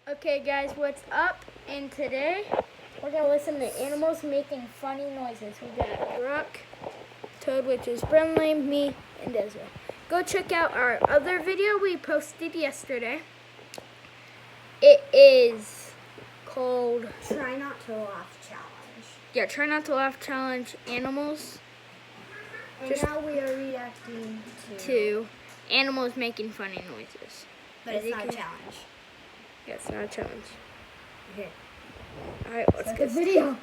Okay guys, what's up? And today we're gonna listen to animals making funny noises. We got Brock, Toad, which is Brenley, me, and Ezra. Go check out our other video we posted yesterday. It is called Try Not to Laugh Challenge. Yeah, Try Not to Laugh Challenge Animals And now we are reacting to animals making funny noises. But it's not a challenge. Yeah, it's not a challenge. Okay. Alright, let's Start get the video.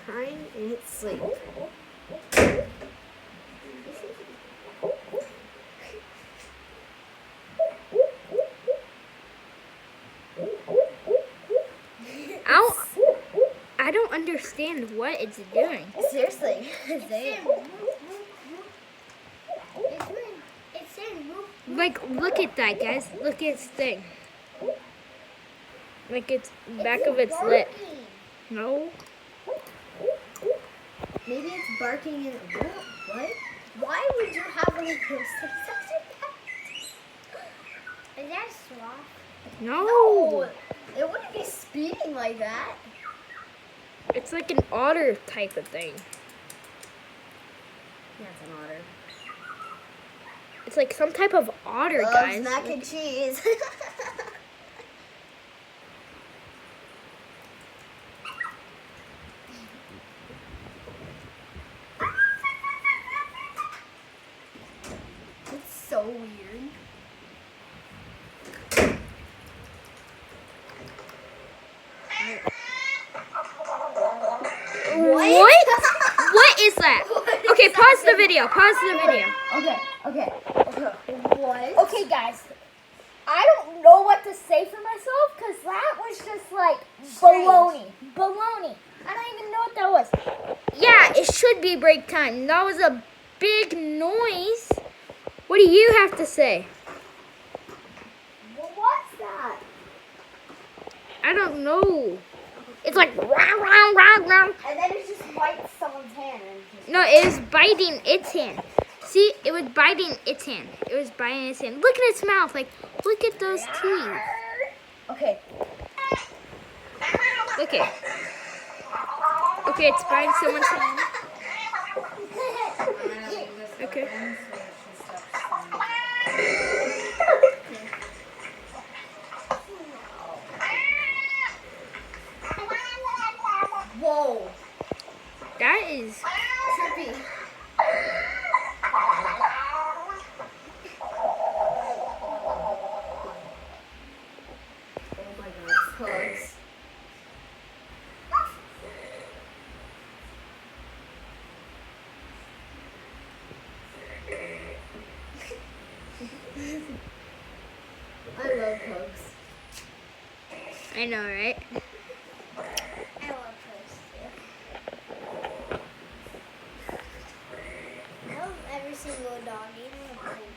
Crying in its sleep. I don't understand what it's doing. Seriously. Say it. Like, look at that, guys. Look at its thing. Like, it's back of its lip. No. Maybe it's barking in what? Why would you have one of those things? Is that sloth? No. It wouldn't be speeding like that. It's like an otter type of thing. That's an otter. It's like some type of otter, guys. Mac and cheese. It's so weird. What? What is that? Okay, pause the video. Pause the video. Okay. What? Okay, guys. I don't know what to say for myself because that was just like baloney. Baloney. I don't even know what that was. Yeah, it should be break time. That was a big noise. What do you have to say? What's that? I don't know. It's like rah, rah, rah, rah. And then it just bites someone's hand. No, it was biting its hand. See, it was biting its hand. It was biting its hand. Look at its mouth. Like, look at those teeth. Okay. Look it. Okay, it's biting someone's hand. Okay. Whoa. That is Trippy. Oh my god, pugs. I love pugs. I know, right? I love pugs too. I love every single dog, even a pig.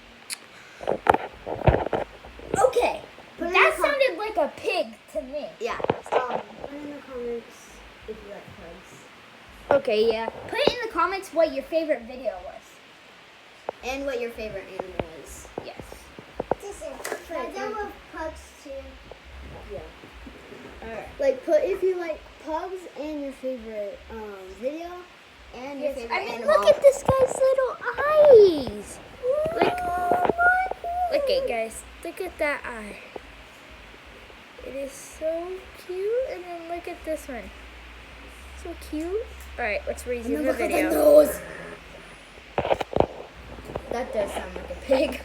Okay. That sounded like a pig to me. Yeah. Put in the comments if you like pugs. Okay, yeah. Put in the comments what your favorite video was. And what your favorite animal is. Yes. I love pugs too. Yeah. Alright. Like put if you like pugs and your favorite video and your favorite animal. Look at this guy's little eyes. Look at guys. Look at that eye. It is so cute. And then look at this one. So cute. Alright, let's resume the Look at the video. nose. That does sound like a pig.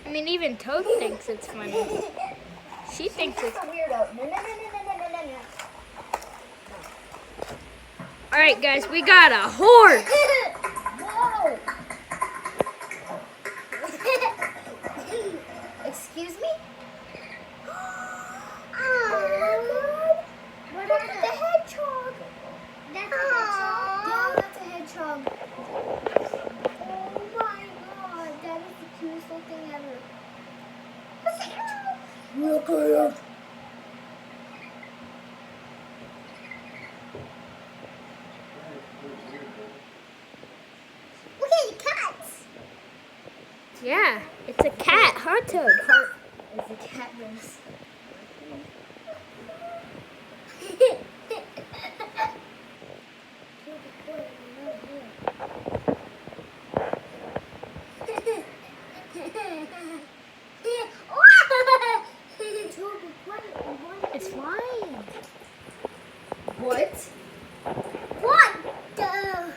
I mean, even Toad thinks it's funny. She thinks it's... a weirdo. No. Alright, guys, we got a horse. Whoa. Excuse me? Look at the cats. Yeah, it's a cat, Hard Toad. It's a cat mouse. It's flying. What? What the?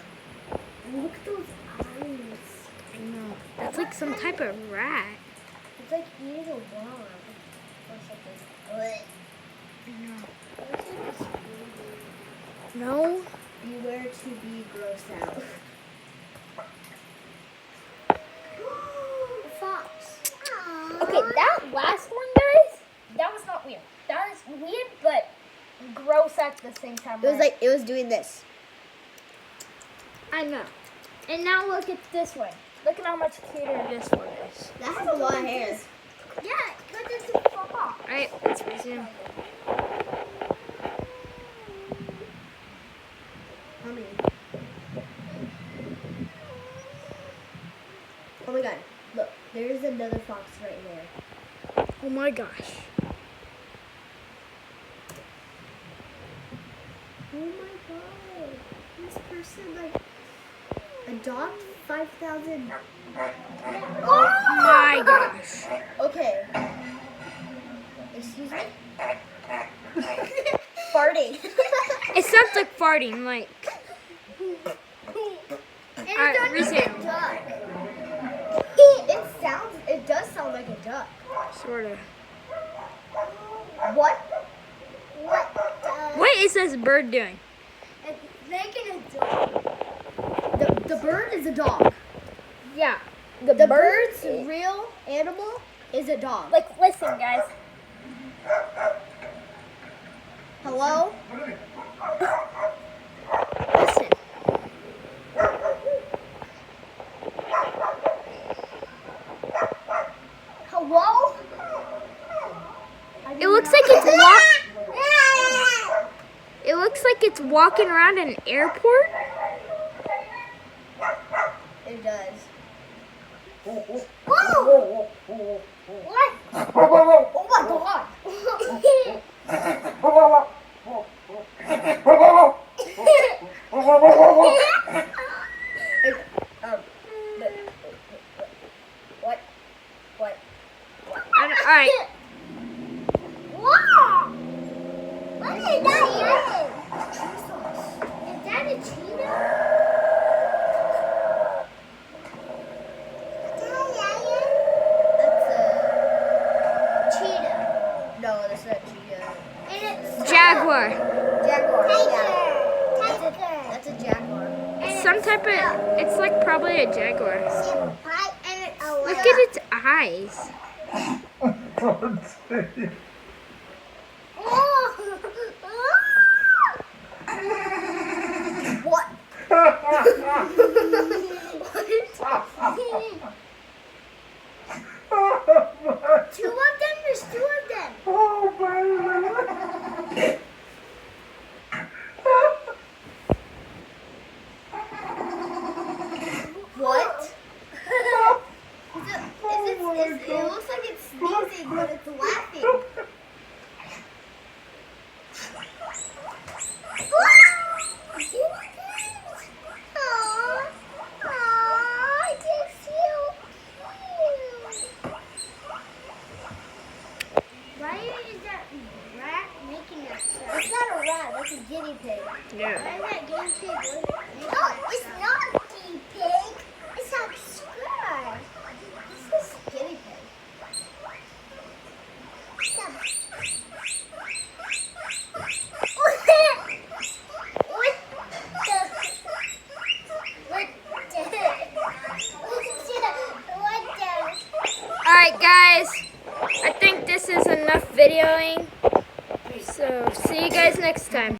Look at those eyes. I know. That's like some type of rat. It's like eating a worm or something. What? No. Beware to be grossed out. Fox. Okay, that last one, guys, that was not weird. That was weird, but gross at the same time. It was doing this. I know. And now look at this one. Look at how much cuter this one is. That has a lot of hair. Yeah, but it's a fox. Alright, let's resume. How many? Oh my god. Look, there's another fox right there. Oh my gosh. Oh my god. This person like adopt 5,000. Oh my gosh. Okay. Excuse me? Farting. It sounds like farting, like. And Alright, resume. duck. It does sound like a duck. Sorta. What? What? What is this bird doing? It's making a dog. The bird is a dog. Yeah. The bird's real animal is a dog. Like, listen, guys. Hello? Listen. Hello? It looks like it's walking around an airport. It does. Whoa! What? Oh my god! What? What? Alright. Wow! What is that? Is that a cheetah? Is that a lion? That's a cheetah. No, that's not cheetah. And it's Jaguar. jaguar. Tiger. That's a jaguar. Some type of. It's like probably a jaguar. And it's a Look at its eyes. What? Two of them? There's two of them. What? It looks like it's sneezing, but it's laughing. Why is that rat making that sound? It's not a rat, that's a guinea pig. Yeah. Why is that guinea pig making No, that it's sound? not guinea pig. It's a squirrel. This is guinea pig. Alright, guys. I think this is enough videoing. So, see you guys next time.